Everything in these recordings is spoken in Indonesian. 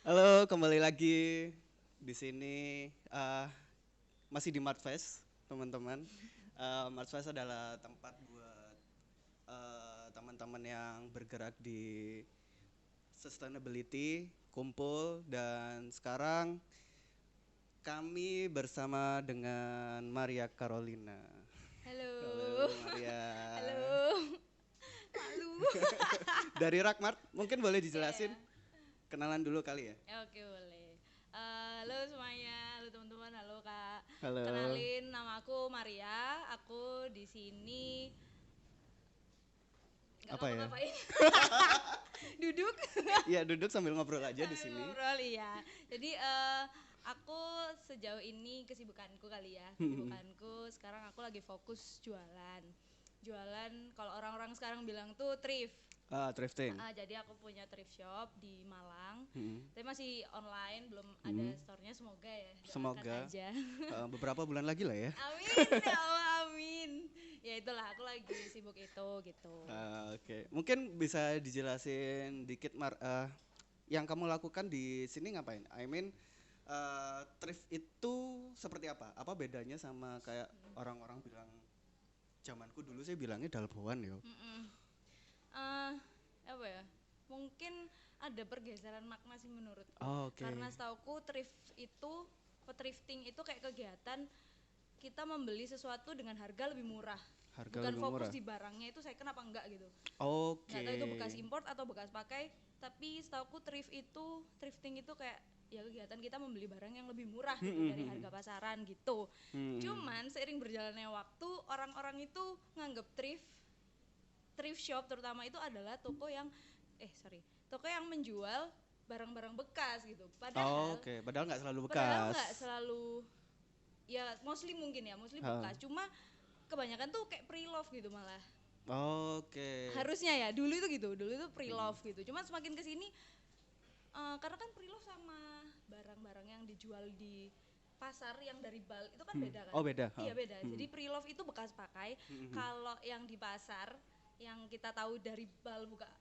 Halo, kembali lagi di sini masih di Martfest, teman-teman. Martfest adalah tempat buat teman-teman yang bergerak di sustainability, kumpul dan sekarang kami bersama dengan Maria Carolina. Halo, Halo Maria. halo, malu. Dari Rakmart, mungkin boleh Iya, dijelasin kenalan dulu kali ya. ya oke boleh. Halo semuanya, halo teman-teman, halo Kak. Halo. Kenalin, nama aku Maria. Aku di sini nggak Apa ya? ngapa-ngapain, duduk Iya, duduk sambil ngobrol aja di sambil sini. ngobrol iya. Jadi aku sejauh ini kesibukanku kali ya, kesibukanku sekarang aku lagi fokus jualan. Jualan kalau orang-orang sekarang bilang tuh thrift. Thrifting. Jadi aku punya thrift shop di Malang, Hmm. tapi masih online, belum ada Hmm. store-nya. Semoga ya, doakan Semoga aja. beberapa bulan lagi lah ya. Amin, ya Allah, amin. Ya itulah, aku lagi sibuk itu gitu. Oke, mungkin bisa dijelasin dikit yang kamu lakukan di sini ngapain? I mean, thrift itu seperti apa? Apa bedanya sama kayak orang-orang bilang zamanku dulu saya bilangnya dalboan yo. Mm-mm. Eh, apa ya? Mungkin ada pergeseran makna sih menurutku. Oh, oke. Karena setauku thrifting itu kayak kegiatan kita membeli sesuatu dengan harga lebih murah. Harga Bukan lebih fokus murah. di barangnya itu saya kenapa enggak gitu. Nggak Oke. tahu itu bekas import atau bekas pakai, tapi setauku thrifting itu kayak ya kegiatan kita membeli barang yang lebih murah gitu dari harga pasaran gitu. Hmm. Cuman seiring berjalannya waktu, orang-orang itu nganggep thrift shop terutama itu adalah toko yang menjual barang-barang bekas gitu. Oh, Padahal oke. Padahal nggak selalu padahal bekas. nggak selalu, ya mostly mungkin ya, mostly Ha. bekas. Cuma kebanyakan tuh kayak pre-love gitu malah. Oke. Harusnya ya, dulu itu pre-love gitu. Cuma semakin kesini karena kan pre-love sama barang-barang yang dijual di pasar yang dari bulk itu kan Hmm. beda kan. Oh, beda. Ha. Iya beda, Hmm. jadi pre-love itu bekas pakai. Hmm. Kalau yang di pasar yang kita tahu dari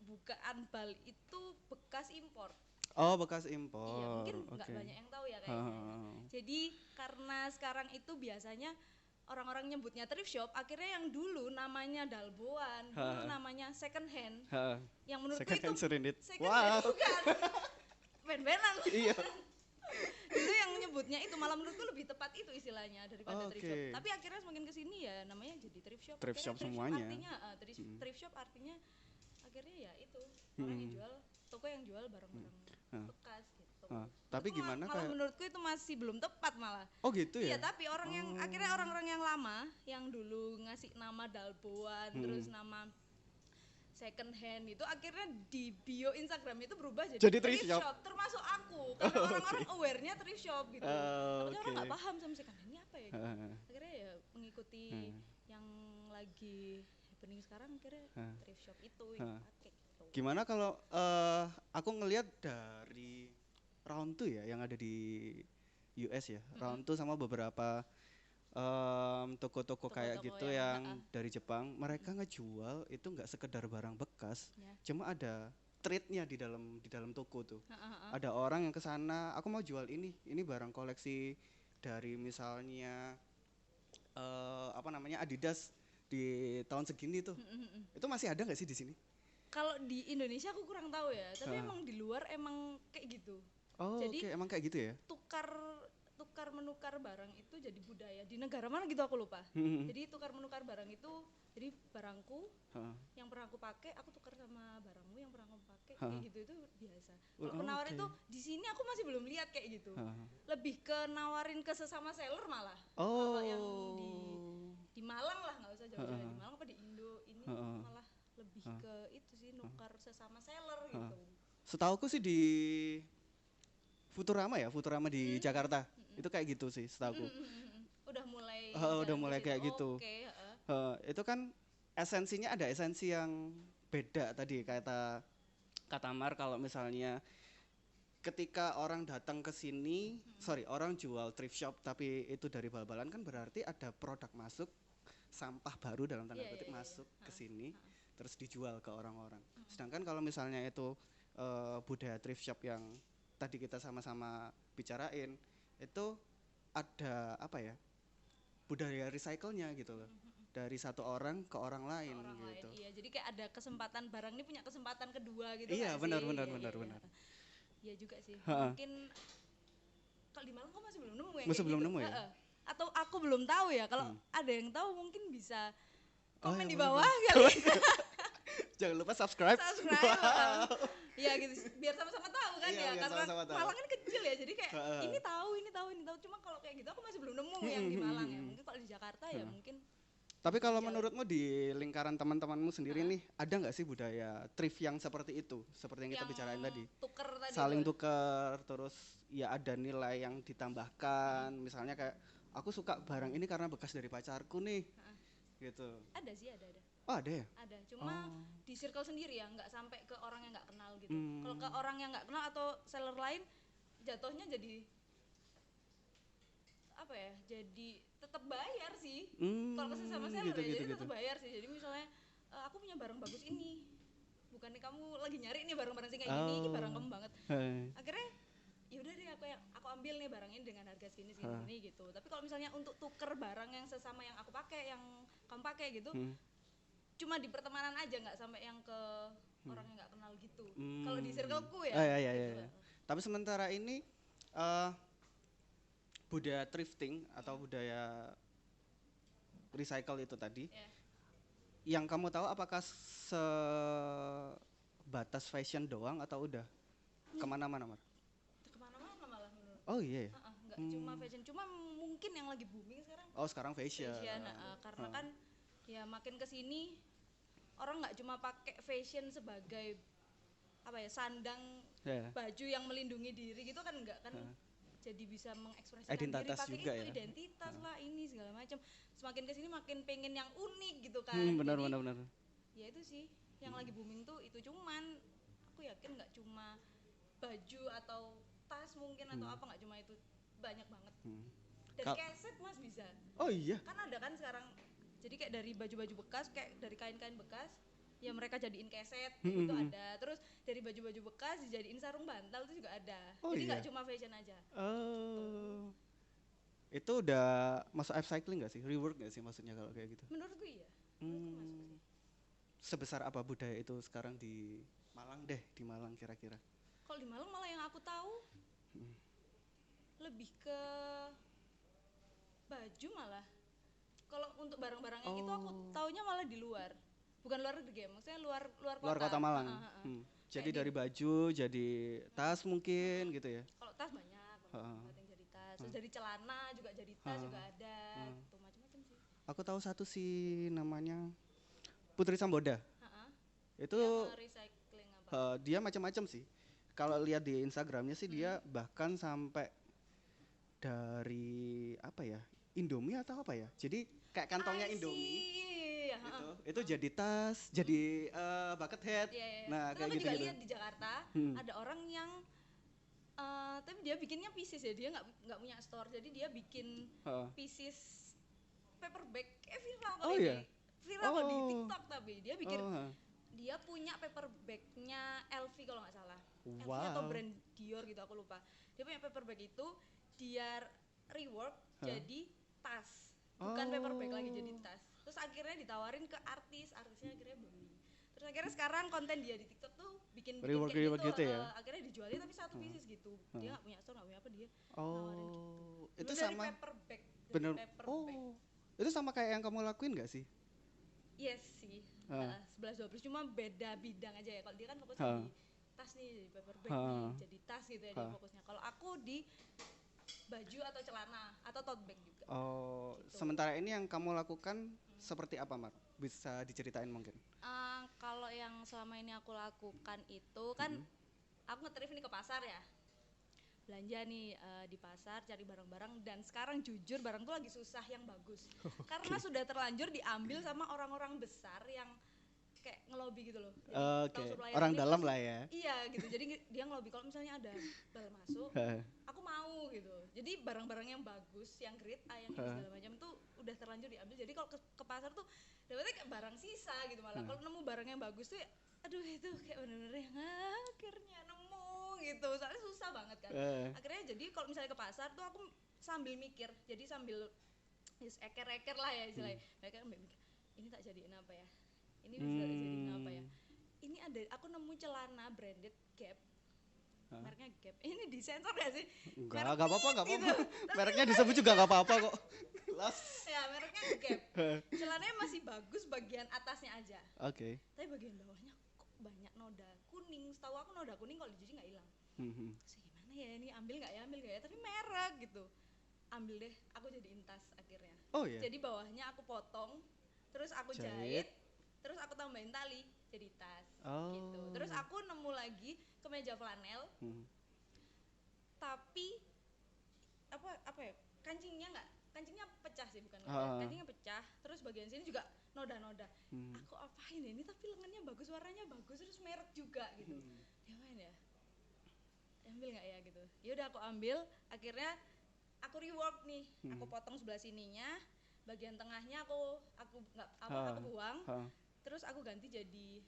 bukaan bal itu bekas impor. Oh, bekas Iya, impor. mungkin nggak Oke. banyak yang tahu ya Ha, ha, kayaknya ya. ha. Jadi karena sekarang itu biasanya orang-orang nyebutnya thrift shop, akhirnya yang dulu namanya dalboan, dulu Ha, namanya second hand, ha. yang menurutku Second itu hand serinit. second hand Wow. bukan ben-benan. Iya. Dulu yang nyebutnya itu malah menurutku lebih tepat itu istilahnya daripada thrift shop. Oke. Tapi akhirnya semakin kesini ya namanya jadi thrift shop. Thrift Akhirnya shop semuanya. thrift shop artinya akhirnya ya itu orang yang Hmm. jual, toko yang jual barang-barang Ha, bekas gitu. ha. Itu Tapi gimana malah kayak menurutku itu masih belum tepat malah. Oh, gitu Iya, ya? tapi Oh. akhirnya orang-orang yang lama yang dulu ngasih nama dalboan terus Hmm. nama second hand itu akhirnya di bio Instagram itu berubah jadi Jadi thrift thrift shop. shop, termasuk aku karena orang-orang aware-nya thrift shop gitu. Takutnya orang Oke. nggak paham sama second hand ini apa ya Ha, gitu. ha, Akhirnya ya mengikuti ha, yang lagi happening sekarang, akhirnya ha, thrift shop itu yang ha. dipakai gitu. Gimana kalau aku ngelihat dari Round 2 ya yang ada di US ya. Mm-mm. Round 2 sama beberapa toko-toko kayak Toko-toko gitu yang yang dari Jepang, mereka mm-mm. ngejual itu nggak sekedar barang bekas, Ya. cuma ada trade-nya di dalam toko tuh. Ha-ha-ha. Ada orang yang ke sana, aku mau jual ini barang koleksi dari misalnya apa namanya Adidas di tahun segini tuh. Mm-mm. Itu masih ada nggak sih di sini? Kalau di Indonesia aku kurang tahu ya, tapi Heeh. emang di luar emang kayak gitu. Oh, Jadi oke, emang kayak gitu ya? tukar tukar menukar barang itu jadi budaya di negara mana gitu aku lupa. Jadi tukar menukar barang itu, jadi barangku Heeh. yang pernah aku pakai aku tukar sama barangmu yang pernah aku pakai kayak Heeh. gitu, itu biasa. Kalau Oh, penawar oke. itu di sini aku masih belum lihat kayak gitu. Heeh. Lebih ke nawarin ke sesama seller malah. Kalau yang Oh. di Malang lah, nggak usah jauh-jauh, Heeh. di Malang apa di Indo ini Heeh. malah lebih Heeh. ke itu sih, Heeh. nukar sesama seller Heeh. gitu. Setauku sih di Futurama ya, Futurama di Mm-mm. Jakarta. Mm-mm. Itu kayak gitu sih setauku. Udah mulai Udah jalan ke mulai situ. kayak gitu. Oke, heeh. Itu kan esensinya ada esensi yang beda tadi kata kata Mar kalau misalnya ketika orang datang ke sini, sorry, orang jual thrift shop tapi itu dari bal-balan kan berarti ada produk masuk, sampah baru dalam tanda Iya, iya, kutip iya, iya. masuk ke Heeh, sini heeh. terus dijual ke orang-orang. Sedangkan kalau misalnya itu budaya thrift shop yang tadi kita sama-sama bicarain itu ada apa ya, budaya recycle-nya gitu loh, dari satu orang ke orang lain Orang lain. gitu. Iya, jadi kayak ada kesempatan barang ini punya kesempatan kedua gitu Iya, nggak benar sih? benar Iya, benar iya, iya. benar. Iya juga sih. Ha-ha. Mungkin kalau di Malang kok masih belum nemu yang Masih kayak belum gitu. nemu ya? Heeh. Atau aku belum tahu ya. Kalau Hmm. ada yang tahu mungkin bisa Oh, komen ya di boleh, bawah boleh. kali. Jangan lupa subscribe. Subscribe. Wow. Iya gitu. Biar sama-sama tahu kan Iya, ya. biar Karena sama-sama tahu. Malang kan kecil ya. Jadi kayak Heeh. ini tahu, ini tahu, ini tahu. Cuma kalau kayak gitu aku masih belum nemu yang di Malang ya. Mungkin kalau di Jakarta ya Heeh. mungkin. Tapi kalau Jalan. menurutmu di lingkaran teman-temanmu sendiri nih, ada nggak sih budaya thrift yang seperti itu, seperti yang kita bicarain tadi? Tuker tadi. Saling tuh. tukar, terus ya ada nilai yang ditambahkan, misalnya kayak aku suka barang ini karena bekas dari pacarku nih, gitu. Ada sih, ada. Oh ada ya? Ada, cuma Oh. di circle sendiri ya, nggak sampai ke orang yang nggak kenal gitu. Hmm. Kalau ke orang yang nggak kenal atau seller lain, jatuhnya jadi apa ya? Jadi tetap bayar sih. Kalau ke sesama seller Gitu, ya, gitu, jadi gitu. tetap bayar sih. Jadi misalnya aku punya barang bagus ini, bukannya kamu lagi nyari nih barang-barang sing kayak gini, ini barang kamu banget. Hei. Akhirnya yaudah deh aku ambil nih barang ini dengan harga segini gitu. Tapi kalau misalnya untuk tuker barang yang sesama yang aku pakai, yang kamu pakai gitu, cuma di pertemanan aja, nggak sampai yang ke orang yang nggak kenal gitu. Kalau di circleku ya. Iya. gitu. Tapi sementara ini budaya thrifting atau budaya recycle itu tadi, Ya. yang kamu tahu apakah sebatas fashion doang atau udah kemana-mana, Mar? Kemana-mana malah menurut. Oh iya. Ya? Nggak cuma fashion, cuma mungkin yang lagi booming sekarang. Oh sekarang fashion. Karena kan ya makin kesini orang nggak cuma pakai fashion sebagai apa ya, sandang Ya. baju yang melindungi diri gitu kan, enggak kan. Jadi bisa mengekspresikan Identitas diri pakai juga itu, ya. identitas lah ini segala macam. Semakin kesini makin pengen yang unik gitu kan. Benar. Jadi, ya itu sih yang lagi booming tuh itu. Cuman aku yakin nggak cuma baju atau tas mungkin atau apa, nggak cuma itu, banyak banget. Dari keset mas bisa. Oh iya. Kan ada kan sekarang, jadi kayak dari baju-baju bekas, kayak dari kain-kain bekas ya mereka jadiin keset itu ada. Terus dari baju-baju bekas dijadiin sarung bantal itu juga ada. Oh, Jadi iya? nggak cuma fashion aja. Oh. Itu udah masuk upcycling nggak sih? Rework nggak sih maksudnya kalau kayak gitu? Menurutku iya. Menurutku masuk sih. Sebesar apa budaya itu sekarang di Malang deh, di Malang kira-kira? Kalau di Malang malah yang aku tahu lebih ke baju malah. Kalau untuk barang-barang yang itu aku taunya malah di luar. Bukan luar negeri ya, maksudnya luar kota. Luar kota Malang. Jadi Kayak dari baju, jadi tas mungkin gitu ya? Kalau tas banyak banget yang jadi tas. Terus dari celana juga jadi tas juga ada. Gitu, macam-macam sih. Aku tahu satu sih namanya Putri Samboda. Itu Yang recycling apa? dia macam-macam sih. Kalau lihat di Instagramnya sih dia bahkan sampai dari apa ya, Indomie atau apa ya? Jadi kayak kantongnya I see. Indomie. Iya, Itu jadi tas, jadi bucket hat. Iya. Nah Terus kayak aku gitu juga gitu. lihat di Jakarta ada orang yang tapi dia bikinnya pieces ya, dia nggak punya store, jadi dia bikin pieces paper bag kayak viral kali Oh, ini. iya? Viral kok di Oh. TikTok, tapi dia bikin Oh, dia punya paper bagnya LV kalau nggak salah. LV Wow. atau brand Dior gitu aku lupa. Dia punya paper bag itu dia rework jadi tas. Bukan paper bag lagi, jadi tas. Terus akhirnya ditawarin ke artisnya akhirnya beli. Terus akhirnya sekarang konten dia di TikTok tuh bikin Rework kayak gitu ya? akhirnya dijualin tapi satu pieces gitu. Dia nggak punya store, nggak punya apa, dia nawarin gitu. Oh, itu Dulu dari sama paper bag, dari bener. paper Oh, bag. itu sama kayak yang kamu lakuin gak sih? Yes sih, 11-12, cuma beda bidang aja ya. Kalau dia kan fokusnya di tas nih, jadi paper bag nih, jadi tas gitu ya dia fokusnya. Kalau aku di baju atau celana atau tote bag juga. Oh, Gitu. sementara ini yang kamu lakukan seperti apa, Mar? Bisa diceritain mungkin? Kalau yang selama ini aku lakukan itu kan aku nge-thrift nih ke pasar ya, belanja nih di pasar cari barang-barang, dan sekarang jujur barang tuh lagi susah yang bagus karena sudah terlanjur diambil sama orang-orang besar yang kayak ngelobi gitu loh. Jadi, tahu supplier Orang ini dalam pasti- lah ya. Iya gitu, jadi dia ngelobi kalau misalnya ada barang masuk aku mau gitu. Jadi barang-barang yang bagus, yang grade A, yang ini segala macam tuh udah terlanjur diambil. Jadi kalau ke pasar tuh dapetnya kayak barang sisa gitu malah. Kalau nemu barang yang bagus tuh ya, aduh itu kayak bener-bener yang akhirnya nemu gitu, soalnya susah banget kan. Akhirnya jadi kalau misalnya ke pasar tuh aku sambil mikir, jadi sambil eker-eker lah ya istilahnya. Mereka mikir, ini tak jadiin apa ya, ini bisa jadiin apa ya, ini ada, aku nemu celana branded Gap. Mereknya Gap. Ini disensor gak sih? Enggak apa-apa, enggak apa-apa. Gitu. Mereknya disebut juga enggak apa-apa kok. Ya, mereknya Gap. Celananya masih bagus bagian atasnya aja. Oke. Tapi bagian bawahnya kok banyak noda kuning. Setahu aku noda kuning kalau dicuci enggak hilang. Terus gimana ya ini, ambil enggak ya? Tapi merek gitu. Ambil deh, aku jadiin tas akhirnya. Oh iya. Jadi bawahnya aku potong, terus aku jahit, terus aku tambahin tali jadi tas gitu. Terus aku nemu lagi kemeja flanel, tapi apa ya, kancingnya pecah sih, bukan kancingnya pecah, terus bagian sini juga noda-noda. Aku apain ini, tapi lengannya bagus, warnanya bagus, terus merek juga gitu. Diapain ya, ambil nggak ya gitu. Ya udah aku ambil, akhirnya aku rework nih, aku potong sebelah sininya, bagian tengahnya aku buang, terus aku ganti jadi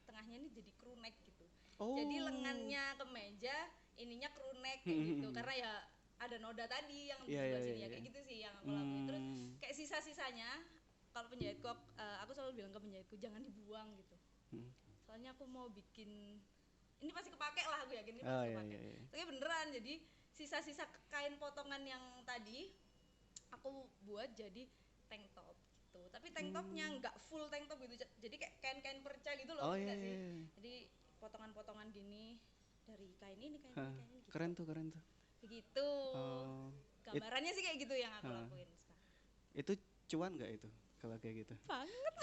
tengahnya ini jadi crew neck gitu. Jadi lengannya kemeja, ininya crew neck kayak gitu, karena ya ada noda tadi yang di sebelah sini ya, kayak gitu sih yang aku lakuin. Terus kayak sisa-sisanya, kalau penjahitku, aku selalu bilang ke penjahitku jangan dibuang gitu. Soalnya aku mau bikin, ini pasti kepake lah, aku yakin ini pasti kepake. Tapi beneran, jadi sisa-sisa kain potongan yang tadi aku buat jadi tank top gitu. Tapi tank topnya nggak full tank top gitu, jadi kayak kain-kain perca gitu loh, nggak sih? Jadi potongan-potongan gini dari kain ini gitu. Keren tuh. Begitu. Gambarannya sih kayak gitu yang aku lakuin sekarang. Itu cuan nggak itu kalau kayak gitu? Banget.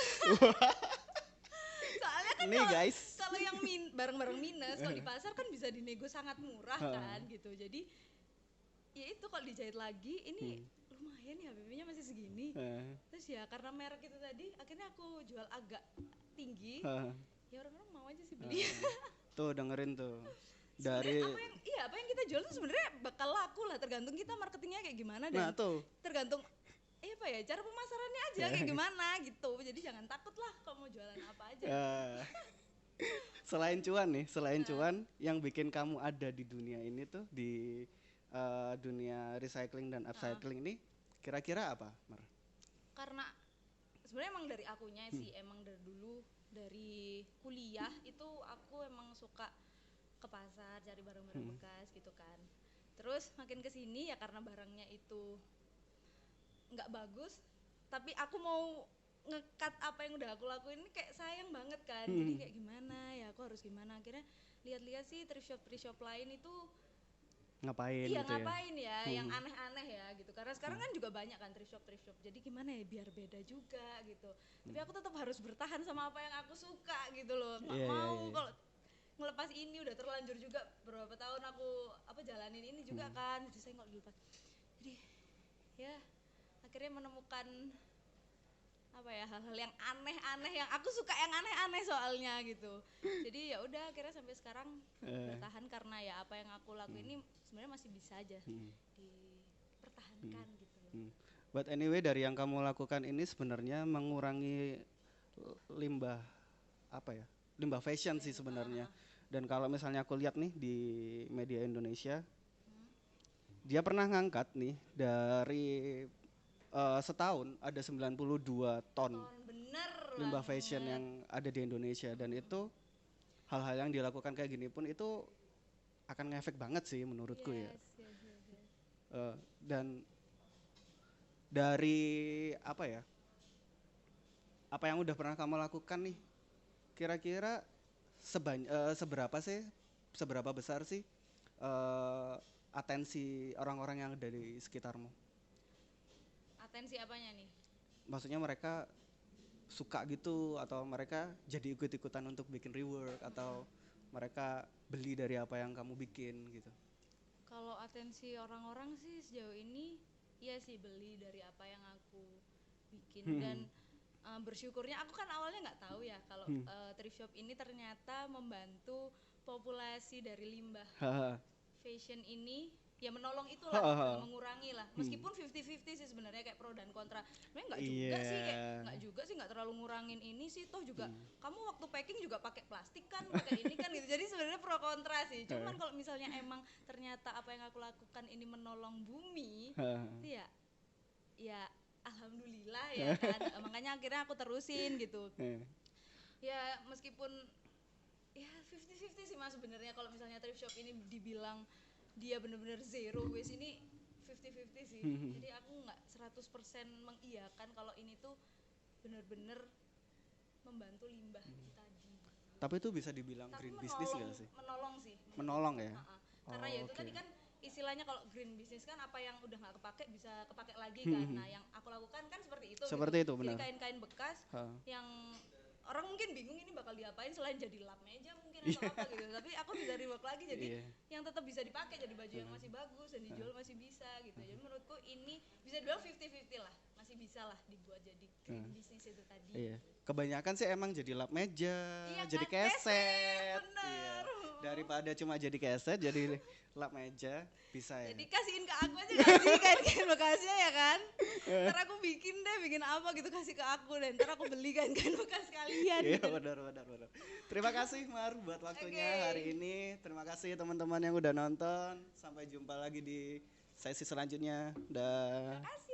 Soalnya kan nih guys, kalau yang barang-barang minus kalau di pasar kan bisa dinego sangat murah kan gitu. Jadi ya itu kalau dijahit lagi ini lumayan ya, BB-nya masih segini. Terus ya karena merek itu tadi akhirnya aku jual agak tinggi. Ya orang-orang mau aja sih beli. Tuh dengerin tuh. Dari apa yang kita jual tuh sebenarnya bakal laku lah, tergantung kita marketingnya kayak gimana dan tergantung apa ya, cara pemasarannya aja kayak gimana gitu. Jadi jangan takut lah kalau mau jualan apa aja. Selain cuan yang bikin kamu ada di dunia ini tuh, di dunia recycling dan upcycling ini kira-kira apa, Mar? Karena sebenarnya emang dari akunya sih, emang dari dulu, dari kuliah itu aku emang suka ke pasar cari barang-barang bekas gitu kan. Terus makin kesini ya karena barangnya itu nggak bagus, tapi aku mau nge-cut apa yang udah aku lakuin ini kayak sayang banget kan. Jadi kayak gimana ya, aku harus gimana, akhirnya lihat-lihat sih thrift shop lain itu ngapain gitu ngapain ya, yang aneh-aneh ya gitu. Karena sekarang kan juga banyak kan thrift shop. Jadi gimana ya biar beda juga gitu. Tapi aku tetap harus bertahan sama apa yang aku suka gitu loh. Nggak mau kalau ngelepas ini, udah terlanjur juga berapa tahun aku jalanin ini juga kan. Jadi saya nggak dilepas. Jadi ya akhirnya menemukan hal-hal yang aneh-aneh, yang aku suka yang aneh-aneh soalnya gitu. Jadi ya udah akhirnya sampai sekarang bertahan karena ya apa yang aku lakuin ini sebenarnya masih bisa aja dipertahankan gitu loh. But anyway, dari yang kamu lakukan ini sebenarnya mengurangi limbah limbah fashion sih sebenarnya. Dan kalau misalnya aku lihat nih di media Indonesia, dia pernah ngangkat nih dari setahun ada 92 ton limbah fashion yang ada di Indonesia, dan itu hal-hal yang dilakukan kayak gini pun itu akan ngefek banget sih menurutku ya. Dan dari apa yang udah pernah kamu lakukan nih, kira-kira seberapa besar sih atensi orang-orang yang ada di sekitarmu? Atensi apanya nih? Maksudnya mereka suka gitu, atau mereka jadi ikut-ikutan untuk bikin rework, atau mereka beli dari apa yang kamu bikin gitu? Kalau atensi orang-orang sih sejauh ini iya sih, beli dari apa yang aku bikin. Dan bersyukurnya aku kan awalnya nggak tahu ya kalau thrift shop ini ternyata membantu populasi dari limbah fashion ini ya menolong Ha, itulah, ha, ha. mengurangi lah. Hmm. Meskipun 50-50 sih sebenarnya kayak pro dan kontra. Sebenarnya nggak juga Iya. sih, kayak nggak juga sih, nggak terlalu ngurangin ini sih. Toh juga Hmm. kamu waktu packing juga pakai plastik kan, pakai ini kan gitu. Jadi sebenarnya pro kontra sih. Cuman kalau misalnya emang ternyata apa yang aku lakukan ini menolong bumi, Ha, ha. itu ya alhamdulillah ya kan. Makanya akhirnya aku terusin gitu. Eh, Ya meskipun ya 50-50 sih mas sebenarnya, kalau misalnya thrift shop ini dibilang dia bener-bener zero waste, ini 50-50 sih. Jadi aku nggak 100% mengiyakan kalau ini tuh bener-bener membantu limbah itu tadi. Tapi itu bisa dibilang Tapi green business menolong, nggak sih? menolong sih menurut Menolong aku. ya? Ha-ha. Karena ya itu Oke. tadi kan istilahnya, kalau green business kan apa yang udah nggak kepake bisa kepake lagi kan. Nah yang aku lakukan kan seperti itu Seperti gitu. itu, Jadi benar. kain-kain bekas Ha. yang orang mungkin bingung ini bakal diapain selain jadi lap meja mungkin atau apa gitu, tapi aku bisa rework lagi jadi Iya. yang tetap bisa dipakai, jadi baju yang masih bagus dan dijual masih bisa gitu. Jadi menurutku ini bisa dibilang 50-50 lah, masih bisa lah dibuat jadi green business itu tadi. Iya. Kebanyakan sih emang jadi lap meja, Iya jadi kan, keset, keset. Iya. bener. Daripada cuma jadi keset, jadi lap meja bisa ya. Jadi kasihin ke aku aja gak sih kain-kain bekasnya ya kan. Ntar aku bikin deh, bikin apa gitu kasih ke aku, dan ntar aku beli kain-kain bekas kalian Iya, gitu. benar. Terima kasih Mar buat waktunya Oke. hari ini. Terima kasih teman-teman yang udah nonton. Sampai jumpa lagi di sesi selanjutnya. Dah. Terima kasih.